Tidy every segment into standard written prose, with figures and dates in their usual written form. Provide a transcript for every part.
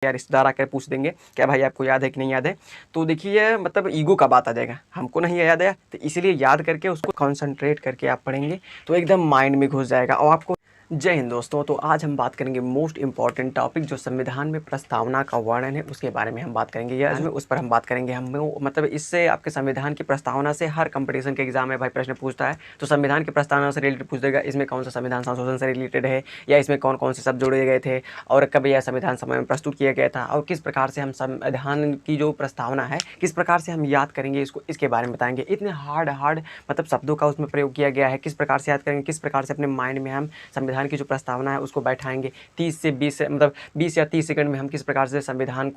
या रिश्तेदार आकर पूछ देंगे क्या भाई आपको याद है कि नहीं याद है, तो देखिए मतलब ईगो का बात आ जाएगा, हमको नहीं याद है, तो इसलिए याद करके उसको कॉन्सेंट्रेट करके आप पढ़ेंगे तो एकदम माइंड में घुस जाएगा और आपको। जय हिंद दोस्तों। तो आज हम बात करेंगे मोस्ट इंपॉर्टेंट टॉपिक जो संविधान में प्रस्तावना का वर्णन है उसके बारे में हम बात करेंगे। या इसमें उस पर हम बात करेंगे। हम मतलब इससे आपके संविधान की प्रस्तावना से हर कंपटीशन के एग्जाम में भाई प्रश्न पूछता है, तो संविधान की प्रस्तावना से रिलेटेड पूछ देगा इसमें कौन सा संविधान संशोधन से रिलेटेड है, या इसमें कौन कौन से शब्द जोड़े गए थे और कब यह संविधान समय में प्रस्तुत किया गया था और किस प्रकार से हम संविधान की जो प्रस्तावना है किस प्रकार से हम याद करेंगे इसको, इसके बारे में बताएंगे। इतने हार्ड मतलब शब्दों का उसमें प्रयोग किया गया है, किस प्रकार से याद करेंगे, किस प्रकार से अपने माइंड में हम संविधान की जो प्रस्तावना है उसको बैठाएंगे। 30 से 20 मतलब 20 या 30 सेकंड में हम किस प्रकार से संविधान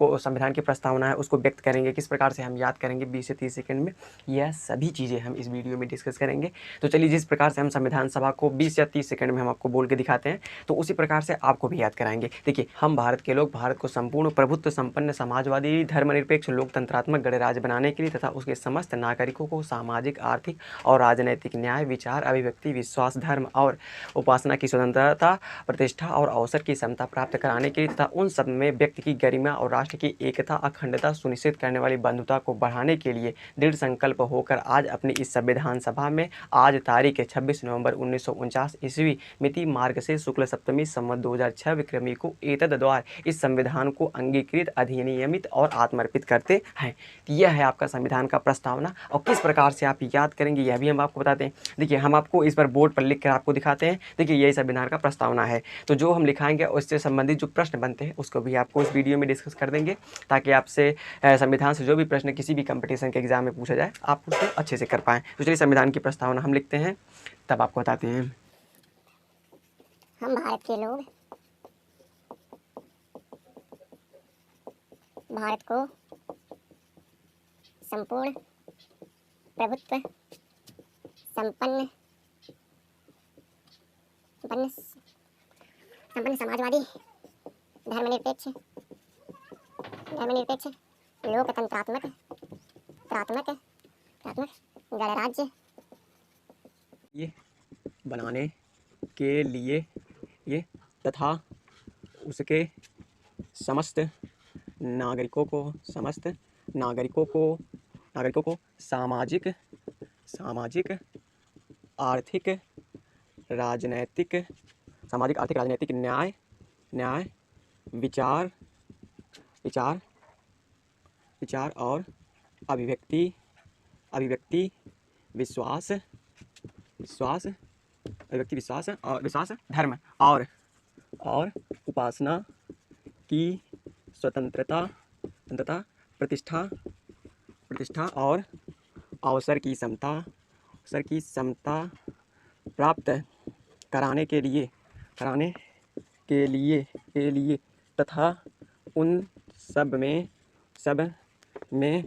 की प्रस्तावना है उसको व्यक्त करेंगे, किस प्रकार से हम याद करेंगे 20 से 30 सेकंड में, यह सभी चीज़ें हम इस वीडियो में डिस्कस करेंगे। तो चलिए जिस प्रकार से हम संविधान सभा को 20 या 30 सेकंड में हम आपको बोल के दिखाते हैं तो उसी प्रकार से आपको भी याद कराएंगे। देखिए, हम भारत के लोग भारत को संपूर्ण प्रभुत्व संपन्न समाजवादी धर्मनिरपेक्ष लोकतंत्रात्मक गणराज्य बनाने के लिए तथा उसके समस्त नागरिकों को सामाजिक आर्थिक और राजनैतिक न्याय विचार अभिव्यक्ति विश्वास धर्म और उपासना की स्वतंत्रता प्रतिष्ठा और अवसर की समता प्राप्त कराने के लिए तथा उन सब में व्यक्ति की गरिमा और राष्ट्र की एकता अखंडता सुनिश्चित करने वाली बंधुता को बढ़ाने के लिए दृढ़ संकल्प होकर आज अपनी इस संविधान सभा में आज तारीख 26 नवंबर 1949 ईस्वी मिति मार्ग से शुक्ल सप्तमी संवत 2006 विक्रमी को एतद द्वार इस संविधान को अंगीकृत अधिनियमित और आत्मर्पित करते हैं। यह है आपका संविधान का प्रस्तावना और किस प्रकार से आप याद करेंगे यह भी हम आपको बताते हैं। देखिए, हम आपको इस पर बोर्ड पर लिख कर आपको दिखाते हैं। देखिए, यही संविधान का प्रस्तावना है, तो जो हम लिखाएंगे उससे संबंधित जो प्रश्न बनते हैं उसको भी आपको इस वीडियो में डिस्कस कर देंगे ताकि आपसे संविधान से जो भी प्रश्न किसी भी कंपटीशन के एग्जाम में पूछा जाए आप उसको अच्छे से कर पाएँ। तो चलिए संविधान की प्रस्तावना हम लिखते हैं तब आपको बताते हैं। हम भारत के लोग भारत को संपूर्ण प्रभुत्व संपन्न समाजवादी धर्मनिरपेक्ष लोकतंत्रात्मक गणराज्य ये बनाने के लिए ये तथा उसके समस्त नागरिकों को सामाजिक आर्थिक राजनैतिक न्याय विचार और अभिव्यक्ति विश्वास धर्म और उपासना की स्वतंत्रता प्रतिष्ठा और अवसर की समता प्राप्त कराने के लिए तथा उन सब में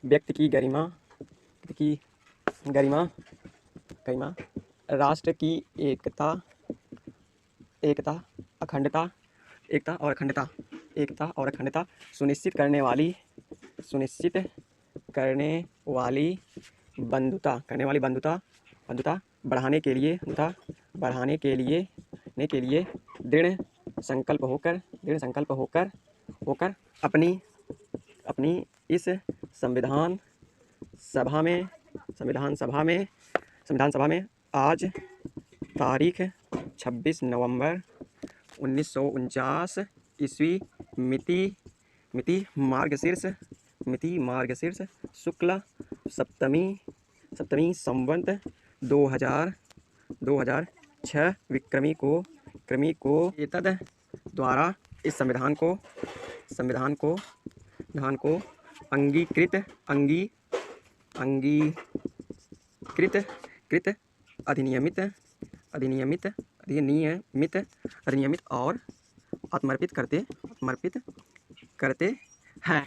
व्यक्ति की गरिमा राष्ट्र की एकता और अखंडता सुनिश्चित करने वाली बंधुता बढ़ाने के लिए दृढ़ संकल्प होकर अपनी इस संविधान सभा में आज तारीख 26 नवंबर 1949 ईस्वी मिति मार्गशीर्ष शुक्ल सप्तमी संवत 2006 विक्रमी को एतद द्वारा इस संविधान को अंगीकृत अधिनियमित और आत्मर्पित करते हैं।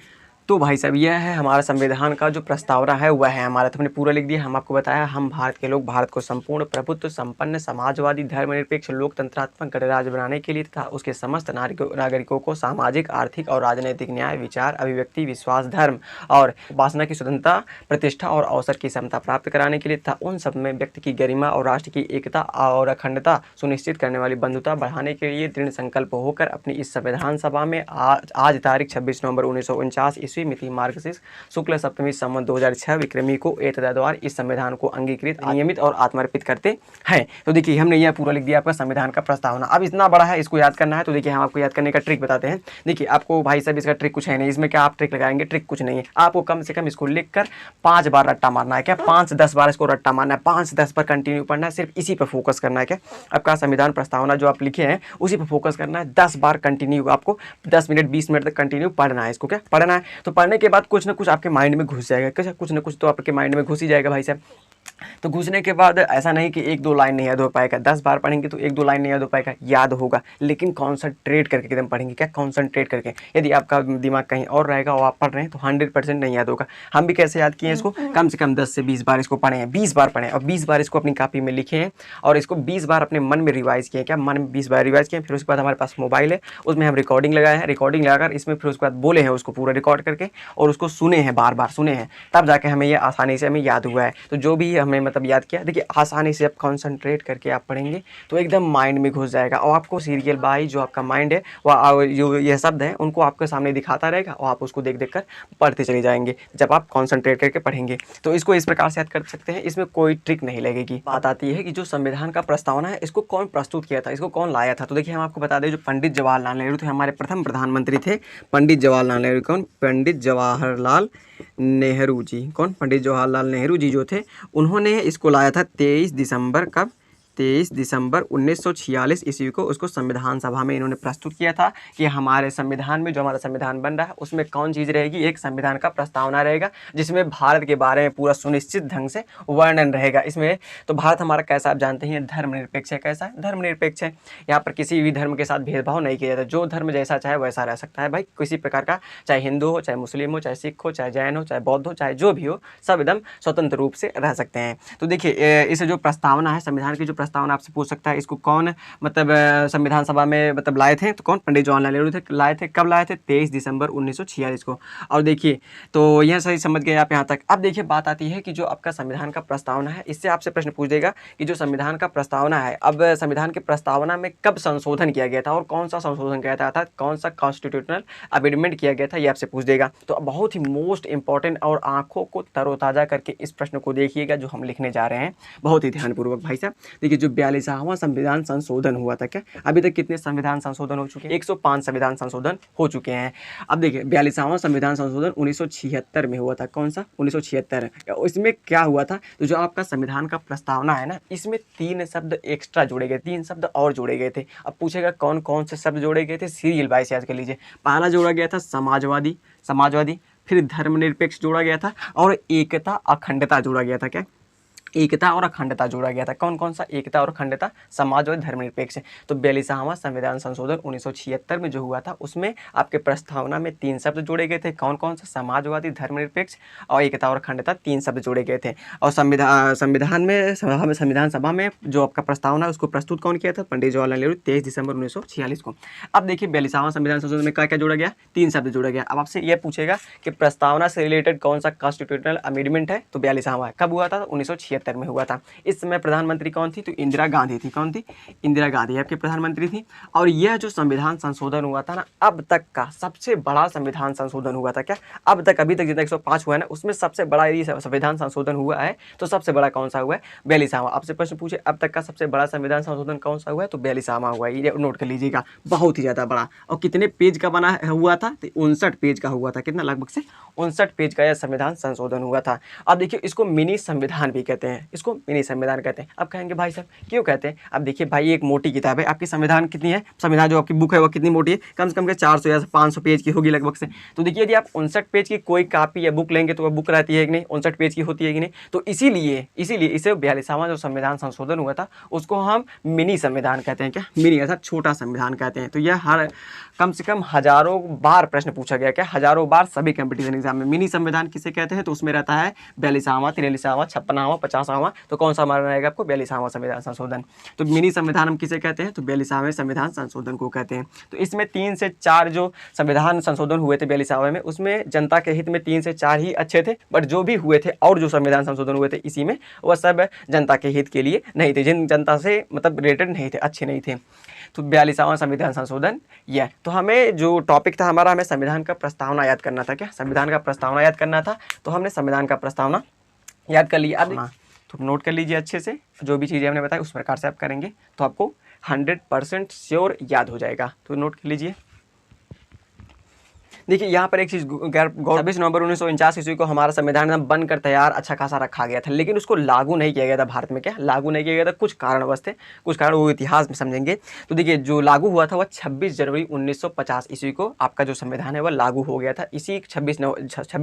तो भाई साहब यह है हमारा संविधान का जो प्रस्तावना है वह है हमारा, तो हमने पूरा लिख दिया। हम आपको बताया हम भारत के लोग भारत को संपूर्ण प्रभुत्व संपन्न समाजवादी धर्मनिरपेक्ष लोकतंत्रात्मक गणराज्य बनाने के लिए तथा उसके समस्त नागरिकों को सामाजिक आर्थिक और राजनीतिक न्याय विचार अभिव्यक्ति विश्वास धर्म और उपासना की स्वतंत्रता प्रतिष्ठा और अवसर की समता प्राप्त कराने के लिए तथा उन सब में व्यक्ति की गरिमा और राष्ट्र की एकता और अखंडता सुनिश्चित करने वाली बंधुता बढ़ाने के लिए दृढ़ संकल्प होकर अपनी इस संविधान सभा में आज तारीख 26 नवंबर 1949 ईस्वी मिति मार्गशीर्ष शुक्ल सप्तमी संवत 2006 विक्रमी को एतद्वारा इस संविधान को अंगीकृत नियमित और आत्मर्पित करते हैं। तो देखिए हमने यह पूरा लिख दिया आपका संविधान का प्रस्तावना। अब इतना बड़ा है, इसको याद करना है, तो देखिए हम आपको याद करने का ट्रिक बताते हैं। देखिए आपको भाई साहब इसका ट्रिक कुछ है नहीं, इसमें क्या आप ट्रिक लगाएंगे, ट्रिक कुछ नहीं है। आपको कम से कम इसको लिखकर 5 बार रट्टा मारना है, क्या 5-10 बार इसको रट्टा मारना है, 5-10 पर कंटिन्यू पढ़ना है, सिर्फ इसी पर फोकस करना है। क्या आपका संविधान प्रस्तावना जो आप लिखे हैं उसी पर फोकस करना है, 10 बार कंटिन्यू, आपको 10 मिनट 20 मिनट तक कंटिन्यू पढ़ना है। इसको क्या पढ़ना है, तो पढ़ने के बाद कुछ ना कुछ आपके माइंड में घुस जाएगा, कुछ ना कुछ तो आपके माइंड में घुस ही जाएगा भाई साहब। तो घुसने के बाद ऐसा नहीं कि 1-2 लाइन नहीं याद हो पाएगा, 10 बार पढ़ेंगे तो 1-2 लाइन नहीं याद हो पाएगा, याद होगा, लेकिन कॉन्सनट्रेट करके एकदम पढ़ेंगे। क्या कॉन्सनट्रेट करके, यदि आपका दिमाग कहीं और रहेगा और आप पढ़ रहे हैं तो 100% नहीं याद होगा। हम भी कैसे याद किए हैं इसको, कम से कम 10 से 20 बार इसको पढ़े हैं, 20 बार पढ़े और 20 बार इसको अपनी कॉपी में लिखे हैं और इसको 20 बार अपने मन में रिवाइज किए। क्या मन में 20 बार रिवाइज किए। फिर उसके बाद हमारे पास मोबाइल है, उसमें हम रिकॉर्डिंग लगाए हैं, रिकॉर्डिंग लगाकर इसमें फिर उसके बाद बोले हैं उसको पूरा रिकॉर्ड करके और उसको सुने हैं, बार बार सुने हैं, तब जाके हमें ये आसानी से हमें याद हुआ है। तो जो भी हमें मतलब याद किया, देखिए आसानी से आप कंसंट्रेट करके आप पढ़ेंगे तो एकदम माइंड में घुस जाएगा और आपको सीरियल बाई जो आपका माइंड है वह जो ये शब्द हैं उनको आपके सामने दिखाता रहेगा और आप उसको देख देख कर पढ़ते चले जाएंगे जब आप कंसंट्रेट करके पढ़ेंगे। तो इसको इस प्रकार से याद कर सकते हैं, इसमें कोई ट्रिक नहीं लगेगी। बात आती है कि जो संविधान का प्रस्तावना है इसको कौन प्रस्तुत किया था, इसको कौन लाया था। तो देखिए हम आपको बता दें जो पंडित जवाहरलाल नेहरू थे हमारे प्रथम प्रधानमंत्री थे। पंडित जवाहरलाल नेहरू कौन, पंडित जवाहरलाल नेहरू जी, कौन, पंडित जवाहरलाल नेहरू जी जो थे उन्होंने इसको लाया था 23 दिसंबर, कब, 23 दिसंबर 1946 ईस्वी को उसको संविधान सभा में इन्होंने प्रस्तुत किया था कि हमारे संविधान में जो हमारा संविधान बन रहा है उसमें कौन चीज़ रहेगी, एक संविधान का प्रस्तावना रहेगा जिसमें भारत के बारे में पूरा सुनिश्चित ढंग से वर्णन रहेगा। इसमें तो भारत हमारा कैसा आप जानते हैं धर्मनिरपेक्ष है। कैसा है, धर्मनिरपेक्ष है। यहाँ पर किसी भी धर्म के साथ भेदभाव नहीं किया जाता, जो धर्म जैसा चाहे वैसा रह सकता है भाई, किसी प्रकार का, चाहे हिंदू हो, चाहे मुस्लिम हो, चाहे सिख हो, चाहे जैन हो, चाहे बौद्ध हो, चाहे जो भी हो, सब एकदम स्वतंत्र रूप से रह सकते हैं। तो देखिए इस जो प्रस्तावना है संविधान की, जो प्रस्तावना आपसे पूछ सकता है इसको कौन मतलब संविधान सभा में मतलब लाए थे, तो कौन, पंडित जवाहरलाल नेहरू थे, लाए थे। कब लाए थे, 23 दिसंबर 1946 को। और देखिए तो यह सही समझ गए आप यहाँ तक। अब देखिए बात आती है कि जो आपका संविधान का प्रस्तावना है इससे आपसे प्रश्न पूछ देगा कि जो संविधान का प्रस्तावना है, अब संविधान के प्रस्तावना में कब संशोधन किया गया था और कौन सा संशोधन किया था, अर्थात कौन सा कॉन्स्टिट्यूशनल अमेंडमेंट किया गया था, ये आपसे पूछ देगा। तो बहुत ही मोस्ट इंपॉर्टेंट और आंखों को तरोताजा करके इस प्रश्न को देखिएगा जो हम लिखने जा रहे हैं बहुत ही ध्यानपूर्वक भाई साहब। देखिए जो 42वां संविधान संशोधन हुआ था, क्या अभी तक कितने संविधान संशोधन हो चुके हैं, 105 संविधान संशोधन हो चुके हैं। अब देखिए 42वां संविधान संशोधन 1976 में हुआ था। कौन सा, 1976। इसमें क्या हुआ था, तो जो आपका संविधान का प्रस्तावना है ना, इसमें 3 शब्द एक्स्ट्रा जोड़े गए, 3 शब्द और जोड़े गए थे। अब पूछेगा कौन कौन से शब्द जोड़े गए थे, सीरियल वाइज याद कर लीजिए। पहला जोड़ा गया था समाजवादी, फिर धर्मनिरपेक्ष जोड़ा गया था और एकता अखंडता जोड़ा गया था। क्या, एकता और अखंडता जोड़ा गया था। कौन कौन सा, एकता और अखंडता, समाजवादी, धर्मनिरपेक्ष। तो 42वां संविधान संशोधन 1976 में जो हुआ था उसमें आपके प्रस्तावना में 3 शब्द जोड़े गए थे। कौन कौन सा, समाजवादी, धर्मनिरपेक्ष और एकता और अखंडता, 3 शब्द जोड़े गए थे। और संविधान सभा में जो आपका प्रस्तावना है उसको प्रस्तुत कौन किया था, पंडित जवाहरलाल नेहरू, 23 दिसंबर 1946 को। अब देखिए 42वां संविधान संशोधन में क्या क्या जोड़ा गया, 3 शब्द जोड़ा गया। अब आपसे यह पूछेगा कि प्रस्तावना से रिलेटेड कौन सा कॉन्स्टिट्यूशनल अमेंडमेंट है, तो 42वां कब हुआ था, 1976 में हुआ था। इस समय प्रधानमंत्री कौन थी, तो इंदिरा गांधी थी। कौन थी, इंदिरा गांधी आपके प्रधानमंत्री थी। और यह जो संविधान संशोधन हुआ था ना, अब तक का सबसे बड़ा संविधान संशोधन हुआ था। क्या, अब तक, अभी तक जितना 105 हुआ है ना उसमें सबसे बड़ा यदि संविधान संशोधन हुआ है तो सबसे बड़ा कौन सा हुआ है, 42वां। आपसे प्रश्न पूछे अब तक का सबसे बड़ा संविधान संशोधन कौन सा हुआ है, तो 42वां हुआ है। ये नोट कर लीजिएगा, बहुत ही ज्यादा बड़ा। और कितने पेज का बना हुआ था, तो 59 पेज का हुआ था। कितना, लगभग से 59 पेज का यह संविधान संशोधन हुआ था। अब देखिए इसको मिनी संविधान भी कहते हैं, इसको मिनी संविधान कहते हैं। अब कहेंगे भाई साहब क्यों कहते हैं, अब देखिए भाई एक मोटी किताब है, आपकी संविधान कितनी है, संविधान जो आपकी बुक है वो कितनी मोटी है, कम से कम के 400 या 500 पेज की होगी लगभग से। तो देखिए यदि आप 59 पेज की कोई कॉपी या बुक लेंगे तो वह बुक रहती है कि नहीं, 59 पेज की होती है कि नहीं। तो इसीलिए इसे 42वां जो संविधान संशोधन हुआ था उसको हम मिनी संविधान कहते हैं। क्या, मिनी अर्थात छोटा संविधान कहते हैं। तो यह हर कम से कम हजारों बार प्रश्न पूछा गया, क्या हजारों बार सभी कंपटीशन एग्जाम में। मिनी संविधान किसे कहते हैं, तो उसमें रहता है 42वां, 43वां, 56वां, 50वां, तो कौन सा हमारा रहेगा आपको 42वां संविधान संशोधन। तो मिनी संविधान हम किसे कहते हैं, तो 42वें संविधान संशोधन को कहते हैं। तो इसमें 3 से 4 जो संविधान संशोधन हुए थे 42वें में, उसमें जनता के हित में 3 से 4 ही अच्छे थे, बट जो भी हुए थे और जो संविधान संशोधन हुए थे इसी में, वह सब जनता के हित के लिए नहीं थे, जिन जनता से मतलब रिलेटेड नहीं थे, अच्छे नहीं थे। तो 42वां संविधान संशोधन यह। तो हमें जो टॉपिक था हमारा, हमें संविधान का प्रस्तावना याद करना था। क्या संविधान का प्रस्तावना याद करना था, तो हमने संविधान का प्रस्तावना याद कर लिया। अब तो नोट कर लीजिए अच्छे से, जो भी चीज़ें हमने बताई उस प्रकार से आप करेंगे तो आपको 100% श्योर याद हो जाएगा। तो नोट कर लीजिए। देखिए यहाँ पर एक चीज़ 26 नवंबर 1949 ईस्वी को हमारा संविधान बनकर तैयार अच्छा खासा रखा गया था, लेकिन उसको लागू नहीं किया गया था भारत में। क्या लागू नहीं किया गया था, कुछ कारणवश थे, कुछ कारण वो इतिहास में समझेंगे। तो देखिए जो लागू हुआ था वह 26 जनवरी 1950 ईस्वी को आपका जो संविधान है वह लागू हो गया था। इसी 26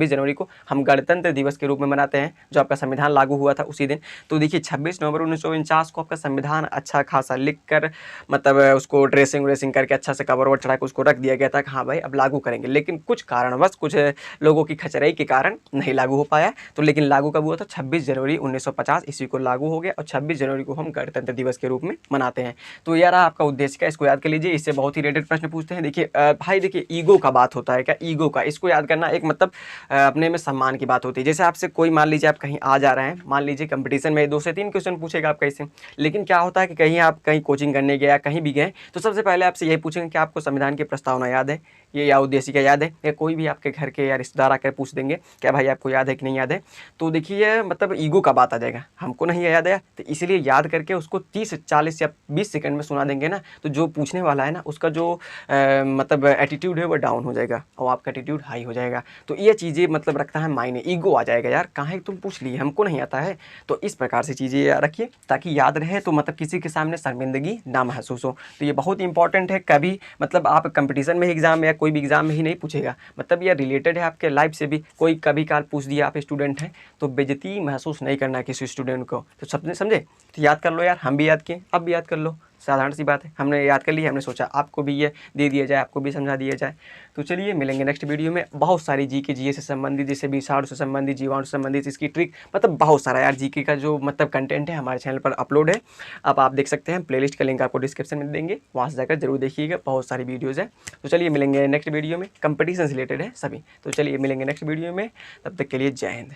जनवरी को हम गणतंत्र दिवस के रूप में मनाते हैं, जो आपका संविधान लागू हुआ था उसी दिन। तो देखिए 26 नवंबर 1949 को आपका संविधान अच्छा खासा लिख कर, मतलब उसको ड्रेसिंग व्रेसिंग करके अच्छा से कवर ववर चढ़ा के उसको रख दिया गया था कि हाँ भाई अब लागू करेंगे, लेकिन कुछ कारणवश कुछ लोगों की खचराई के कारण नहीं लागू हो पाया। तो लेकिन लागू कब हुआ था, 26 जनवरी 1950 ईस्वी को लागू हो गया, और 26 जनवरी को हम गणतंत्र दिवस के रूप में मनाते हैं। तो यार आपका उद्देश्य का, इसको याद कर लीजिए, इससे बहुत ही रिलेटेड प्रश्न पूछते हैं। देखिए भाई देखिए ईगो का बात होता है, क्या ईगो का, इसको याद करना एक मतलब अपने में सम्मान की बात होती है। जैसे आपसे कोई मान लीजिए आप कहीं आ जा रहे हैं, मान लीजिए कंपटीशन में 2 से 3 क्वेश्चन पूछेगा आप कैसे, लेकिन क्या होता है कि कहीं आप कहीं कोचिंग करने गए, कहीं भी गए, तो सबसे पहले आपसे यही पूछेंगे कि आपको संविधान की प्रस्तावना याद है, ये या उद्देशिका याद है, या कोई भी आपके घर के या रिश्तेदार आकर पूछ देंगे क्या भाई आपको याद है कि नहीं याद है। तो देखिए मतलब ईगो का बात आ जाएगा, हमको नहीं याद है, तो इसलिए याद करके उसको 30, 40 या 20 सेकंड में सुना देंगे ना, तो जो पूछने वाला है ना उसका जो मतलब एटीट्यूड है वो डाउन हो जाएगा और आपका एटीट्यूड हाई हो जाएगा। तो ये चीज़ें मतलब रखता है मायने, ईगो आ जाएगा, यार कहाँ तुम पूछ लिए, हमको नहीं आता है। तो इस प्रकार से चीज़ें रखिए ताकि याद रहे, तो मतलब किसी के सामने शर्मिंदगी ना महसूस हो। तो ये बहुत इंपॉर्टेंट है। कभी मतलब आप कंपटीशन में एग्जाम या कोई भी एग्जाम में ही नहीं पूछेगा, मतलब ये रिलेटेड है आपके लाइफ से भी। कोई कभी काल पूछ दिया, आप स्टूडेंट हैं तो बेइज्जती महसूस नहीं करना किसी स्टूडेंट को। तो सबने समझे, तो याद कर लो यार, हम भी याद किए, अब भी याद कर लो, साधारण सी बात है। हमने याद कर लिया, हमने सोचा आपको भी ये दे दिया जाए, आपको भी समझा दिया जाए। तो चलिए मिलेंगे नेक्स्ट वीडियो में। बहुत सारी जीके जीए से संबंधित, जैसे विषाणु से संबंधित, जीवाणु से संबंधित, इसकी ट्रिक, मतलब बहुत सारा यार जीके का जो मतलब कंटेंट है हमारे चैनल पर अपलोड है। अब आप देख सकते हैं, प्लेलिस्ट का लिंक आपको डिस्क्रिप्शन में देंगे, वहाँ से जाकर जरूर देखिएगा, बहुत सारी वीडियोज़ हैं। तो चलिए मिलेंगे नेक्स्ट वीडियो में, कंपटीशन से रिलेटेड है सभी। तो चलिए मिलेंगे नेक्स्ट वीडियो में, तब तक के लिए जय हिंद।